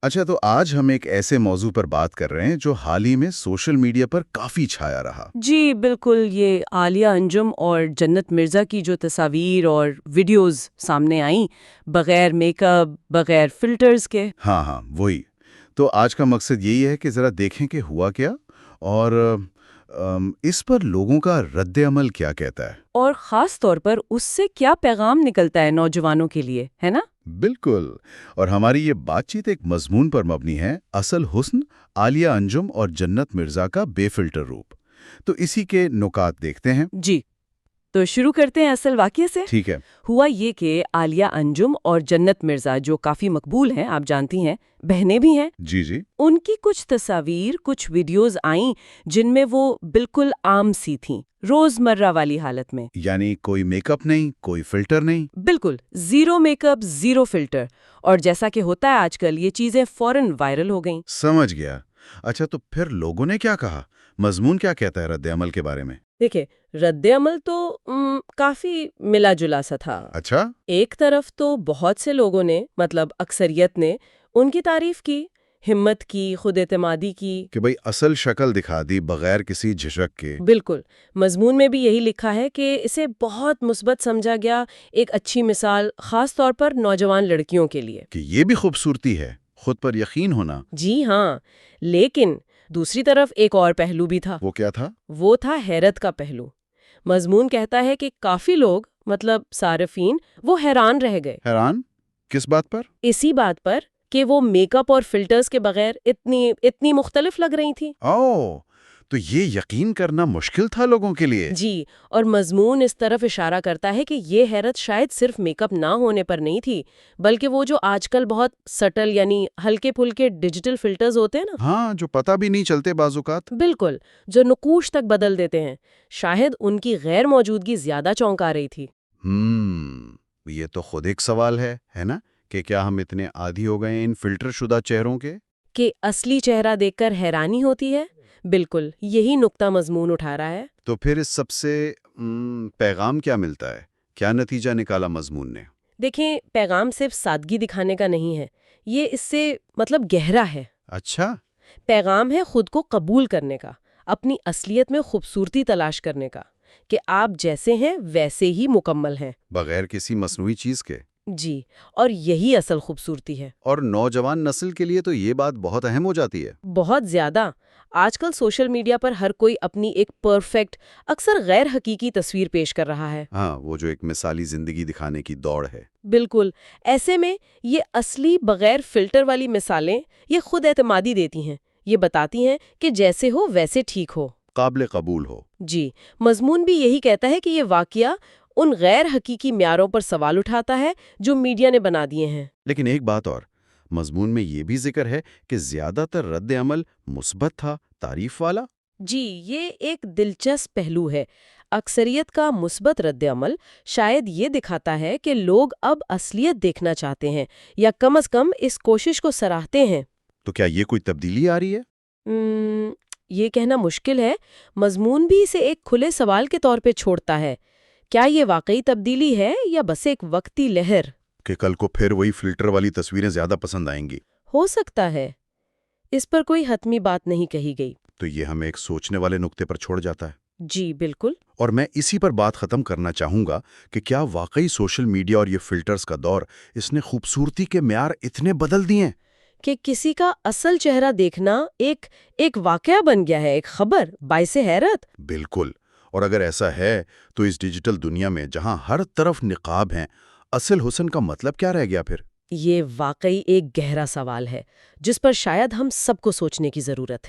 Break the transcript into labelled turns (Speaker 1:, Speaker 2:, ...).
Speaker 1: اچھا، تو آج ہم ایک ایسے موضوع پر بات کر رہے ہیں جو حال ہی میں سوشل میڈیا پر کافی چھایا رہا۔
Speaker 2: جی بالکل، یہ عالیہ انجم اور جنت مرزا کی جو تصاویر اور ویڈیوز سامنے آئیں بغیر میک اپ، بغیر فلٹرز کے۔
Speaker 1: ہاں ہاں، وہی۔ تو آج کا مقصد یہی ہے کہ ذرا دیکھیں کہ ہوا کیا، اور اس پر لوگوں کا رد عمل کیا کہتا ہے۔
Speaker 2: اور خاص طور پر اس سے کیا پیغام نکلتا ہے نوجوانوں کے لیے، ہے نا؟
Speaker 1: بالکل، اور ہماری یہ بات چیت ایک مضمون پر مبنی ہے، اصل حسن، عالیہ انجم اور جنت مرزا کا بے فلٹر روپ۔ تو اسی کے نکات دیکھتے ہیں۔
Speaker 2: جی، تو شروع کرتے ہیں اصل واقعے سے۔
Speaker 1: ٹھیک ہے۔
Speaker 2: ہوا یہ کہ عالیہ انجم اور جنت مرزا، جو کافی مقبول ہیں، آپ جانتی ہیں، بہنیں بھی ہیں،
Speaker 1: جی جی۔
Speaker 2: ان کی کچھ تصاویر، کچھ ویڈیوز آئیں جن میں وہ بالکل عام سی تھیں، روزمرہ والی حالت میں۔
Speaker 1: یعنی کوئی میک اپ نہیں، کوئی فلٹر نہیں۔
Speaker 2: بالکل، zero make up, zero filter, اور جیسا کہ ہوتا ہے آج کل، یہ چیزیں فوراً وائرل ہو گئیں۔
Speaker 1: سمجھ گیا۔ اچھا، تو پھر لوگوں نے کیا کہا؟ مضمون کیا کہتا ہے رد عمل کے بارے میں؟
Speaker 2: دیکھیں، رد عمل تو کافی ملا جلا سا تھا۔
Speaker 1: اچھا۔
Speaker 2: ایک طرف تو بہت سے لوگوں نے، مطلب اکثریت نے، ان کی تعریف کی، ہمت کی، خود اعتمادی کی،
Speaker 1: کہ بھئی اصل شکل دکھا دی بغیر کسی جھجک کے۔
Speaker 2: بالکل۔ مضمون میں بھی یہی لکھا ہے کہ اسے بہت مثبت سمجھا گیا، ایک اچھی مثال، خاص طور پر نوجوان لڑکیوں کے لیے۔
Speaker 1: کہ یہ بھی خوبصورتی ہے، خود پر یقین ہونا۔
Speaker 2: جی ہاں، لیکن دوسری طرف ایک اور پہلو بھی تھا۔
Speaker 1: وہ کیا تھا؟
Speaker 2: وہ تھا حیرت کا پہلو۔ مضمون کہتا ہے کہ کافی لوگ، مطلب صارفین، وہ حیران رہ گئے۔
Speaker 1: حیران؟ کس بات پر؟
Speaker 2: اسی بات پر کہ وہ میک اپ اور فلٹرز کے بغیر اتنی مختلف لگ رہی تھیں۔
Speaker 1: اوہ، تو یہ یقین کرنا مشکل تھا لوگوں کے لیے۔
Speaker 2: جی، اور مضمون اس طرف اشارہ کرتا ہے کہ یہ حیرت شاید صرف میک اپ نہ ہونے پر نہیں تھی، بلکہ وہ جو آج کل بہت سٹل، یعنی ہلکے پھلکے ڈیجیٹل فلٹرز ہوتے ہیں نا۔
Speaker 1: ہاں، جو پتہ بھی نہیں چلتے بعض اوقات۔
Speaker 2: بالکل، جو نقوش تک بدل دیتے ہیں، شاید ان کی غیر موجودگی زیادہ چونکا رہی تھی۔
Speaker 1: یہ تو خود ایک سوال ہے نا، کہ کیا ہم اتنے عادی ہو گئے ہیں ان فلٹر شدہ چہروں کے؟
Speaker 2: کہ اصلی چہرہ دیکھ کر حیرانی ہوتی ہے۔ بالکل، یہی نقطہ مضمون اٹھا رہا ہے۔
Speaker 1: تو پھر اس سب سے پیغام کیا ملتا ہے؟ کیا نتیجہ نکالا مضمون نے؟
Speaker 2: دیکھیں، پیغام صرف سادگی دکھانے کا نہیں ہے، یہ اس سے مطلب گہرا ہے۔
Speaker 1: اچھا۔
Speaker 2: پیغام ہے خود کو قبول کرنے کا، اپنی اصلیت میں خوبصورتی تلاش کرنے کا، کہ آپ جیسے ہیں ویسے ہی مکمل ہیں،
Speaker 1: بغیر کسی مصنوعی چیز کے۔
Speaker 2: جی، اور یہی اصل خوبصورتی ہے۔
Speaker 1: اور نوجوان نسل کے لیے تو یہ بات بہت اہم ہو جاتی ہے۔
Speaker 2: بہت زیادہ۔ آج کل سوشل میڈیا پر ہر کوئی اپنی ایک پرفیکٹ، اکثر غیر حقیقی تصویر پیش کر رہا ہے۔
Speaker 1: ہاں، وہ جو ایک مثالی زندگی دکھانے کی دوڑ ہے۔
Speaker 2: بالکل، ایسے میں یہ اصلی بغیر فلٹر والی مثالیں یہ خود اعتمادی دیتی ہیں، یہ بتاتی ہیں کہ جیسے ہو ویسے ٹھیک ہو،
Speaker 1: قابل قبول ہو۔
Speaker 2: جی۔ مضمون بھی یہی کہتا ہے کہ یہ واقعہ ان غیر حقیقی معیاروں پر سوال اٹھاتا ہے جو میڈیا نے بنا دیے ہیں۔
Speaker 1: لیکن ایک بات اور، مضمون میں یہ بھی ذکر ہے کہ زیادہ تر رد عمل مثبت تھا، تعریف والا۔
Speaker 2: جی، یہ ایک دلچسپ پہلو ہے۔ اکثریت کا مثبت رد عمل شاید یہ دکھاتا ہے کہ لوگ اب اصلیت دیکھنا چاہتے ہیں، یا کم از کم اس کوشش کو سراہتے ہیں۔
Speaker 1: تو کیا یہ کوئی تبدیلی آ رہی ہے؟
Speaker 2: یہ کہنا مشکل ہے۔ مضمون بھی اسے ایک کھلے سوال کے طور پہ چھوڑتا ہے۔ کیا یہ واقعی تبدیلی ہے یا بس ایک وقتی لہر؟
Speaker 1: کہ کل کو پھر وہی فلٹر والی تصویریں زیادہ پسند آئیں گی؟
Speaker 2: ہو سکتا ہے۔ اس پر کوئی حتمی بات نہیں کہی گئی۔
Speaker 1: تو یہ ہمیں ایک سوچنے والے نقطے پر چھوڑ جاتا ہے۔
Speaker 2: جی بالکل۔
Speaker 1: اور میں اسی پر بات ختم کرنا چاہوں گا کہ کیا واقعی سوشل میڈیا اور یہ فلٹرز کا دور، اس نے خوبصورتی کے معیار اتنے بدل دیے ہیں
Speaker 2: کہ کسی کا اصل چہرہ دیکھنا ایک واقعہ بن گیا ہے، ایک خبر باعث حیرت۔
Speaker 1: بالکل، اور اگر ایسا ہے تو اس ڈیجیٹل دنیا میں جہاں ہر طرف نقاب ہیں، اصل حسن کا مطلب کیا رہ گیا پھر؟
Speaker 2: یہ واقعی ایک گہرا سوال ہے جس پر شاید ہم سب کو سوچنے کی ضرورت ہے۔